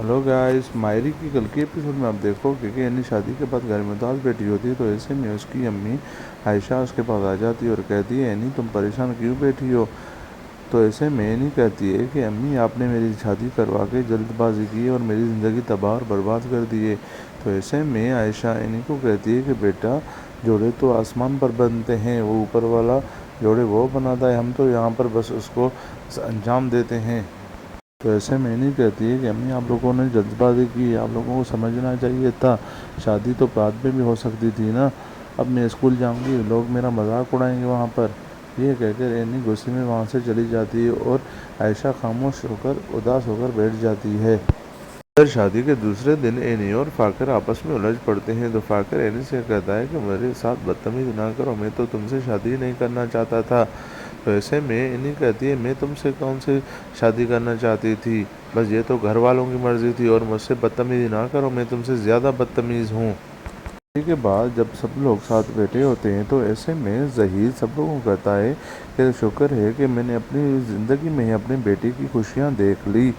Hello guys, मायरी की कल के एपिसोड में आप देखोगे कि यानी शादी के बाद घर में उदास बैठी होती है तो ऐसे में उसकी अम्मी आयशा उसके पास आ जाती है और कहती है यानी तुम परेशान क्यों बैठी हो। तो ऐसे में यानी कहती है कि अम्मी आपने मेरी शादी करवा के जल्दबाजी की और मेरी ज़िंदगी तबाह और बर्बाद कर दी है। तो ऐसे में आयशा यानी को कहती है कि बेटा, जोड़े तो आसमान पर बनते हैं, वो ऊपर वाला जोड़े वो बनाता है, हम तो यहाँ पर बस उसको अंजाम देते हैं। तो ऐसे में नहीं कहती है कि अम्मी आप लोगों ने जल्दबाजी की, आप लोगों को समझना चाहिए था, शादी तो बाद में भी हो सकती थी ना। अब मैं स्कूल जाऊंगी, लोग मेरा मजाक उड़ाएंगे वहाँ पर। ये कहकर एनी गुस्से में वहाँ से चली जाती है और आयशा खामोश होकर उदास होकर बैठ जाती है। फिर शादी के दूसरे दिन एनी और फाकर आपस में उलझ पड़ते हैं। तो फाकर एनी से कहता है कि मेरे साथ बदतमीजी ना करो, मैं तो तुमसे शादी नहीं करना चाहता था। तो ऐसे में एनी कहती है मैं तुमसे कौन से शादी करना चाहती थी, बस ये तो घर वालों की मर्जी थी और मुझसे बदतमीजी ना करो, मैं तुमसे ज़्यादा बदतमीज़ हूँ। के बाद जब सब लोग साथ बैठे होते हैं तो ऐसे में ज़हीर सब लोगों को कहता है कि शुक्र है कि मैंने अपनी ज़िंदगी में अपनी बेटी की खुशियाँ देख ली।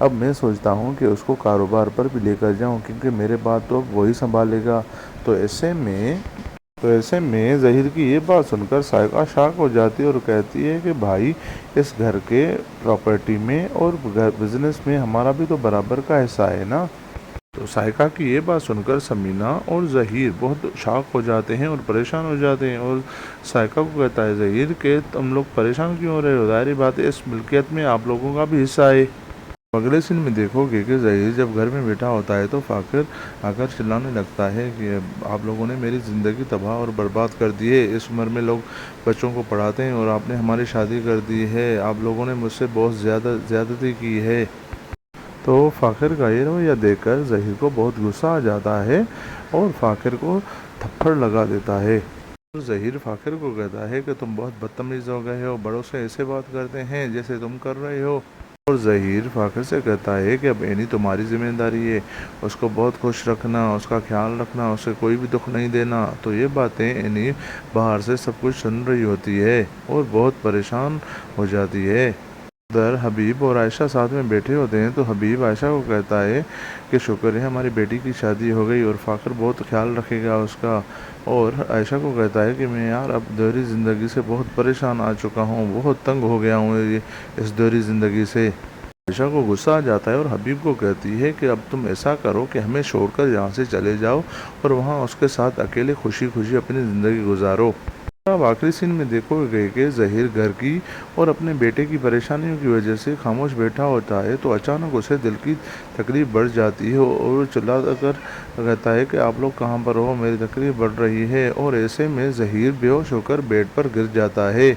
अब मैं सोचता हूँ कि उसको कारोबार पर भी लेकर जाऊँ, क्योंकि मेरे बाद तो अब वही संभालेगा। तो ऐसे में ज़हीर की ये बात सुनकर सायका शॉक हो जाती है और कहती है कि भाई, इस घर के प्रॉपर्टी में और घर बिजनेस में हमारा भी तो बराबर का हिस्सा है ना। तो सायका की ये बात सुनकर समीना और ज़हीर बहुत शॉक हो जाते हैं और परेशान हो जाते हैं। और सायका को कहता है ज़हीर कि तुम लोग परेशान क्यों हो रहे हो, ज़ाहिर बात है इस मिल्कियत में आप लोगों का भी हिस्सा है। अगले सीन में देखोगे कि ज़हीर जब घर में बैठा होता है तो फाकिर आकर चिल्लाने लगता है कि आप लोगों ने मेरी ज़िंदगी तबाह और बर्बाद कर दी है। इस उम्र में लोग बच्चों को पढ़ाते हैं और आपने हमारी शादी कर दी है। आप लोगों ने मुझसे बहुत ज़्यादती की है। तो फाखिर का ये रवैया देखकर ज़हीर को बहुत गुस्सा आ जाता है और फाखिर को थप्पड़ लगा देता है। और ज़हीर फाखिर को कहता है कि तुम बहुत बदतमीज़ हो गए हो, बड़ों से ऐसे बात करते हैं जैसे तुम कर रहे हो। और ज़हीर फाखिर से कहता है कि अब एनी तुम्हारी ज़िम्मेदारी है, उसको बहुत खुश रखना, उसका ख्याल रखना, उसे कोई भी दुख नहीं देना। तो ये बातें एनी बाहर से सब कुछ सुन रही होती है और बहुत परेशान हो जाती है। उधर हबीब और आयशा साथ में बैठे होते हैं तो हबीब आयशा को कहता है कि शुक्र है हमारी बेटी की शादी हो गई और फाखिर बहुत ख्याल रखेगा उसका। और आयशा को कहता है कि मैं यार अब दोहरी ज़िंदगी से बहुत परेशान आ चुका हूँ, बहुत तंग हो गया हूँ ये इस दोहरी ज़िंदगी से। आयशा को गुस्सा आ जाता है और हबीब को कहती है कि अब तुम ऐसा करो कि हमें छोड़कर यहाँ से चले जाओ और वहाँ उसके साथ अकेले खुशी खुशी अपनी ज़िंदगी गुजारो। अब आखिरी सीन में देखोगे कि ज़हीर घर की और अपने बेटे की परेशानियों की वजह से खामोश बैठा होता है तो अचानक उसे दिल की तकलीफ बढ़ जाती है और चिल्ला कर कहता है कि आप लोग कहाँ पर हो, मेरी तकलीफ बढ़ रही है। और ऐसे में ज़हीर बेहोश होकर बेड पर गिर जाता है।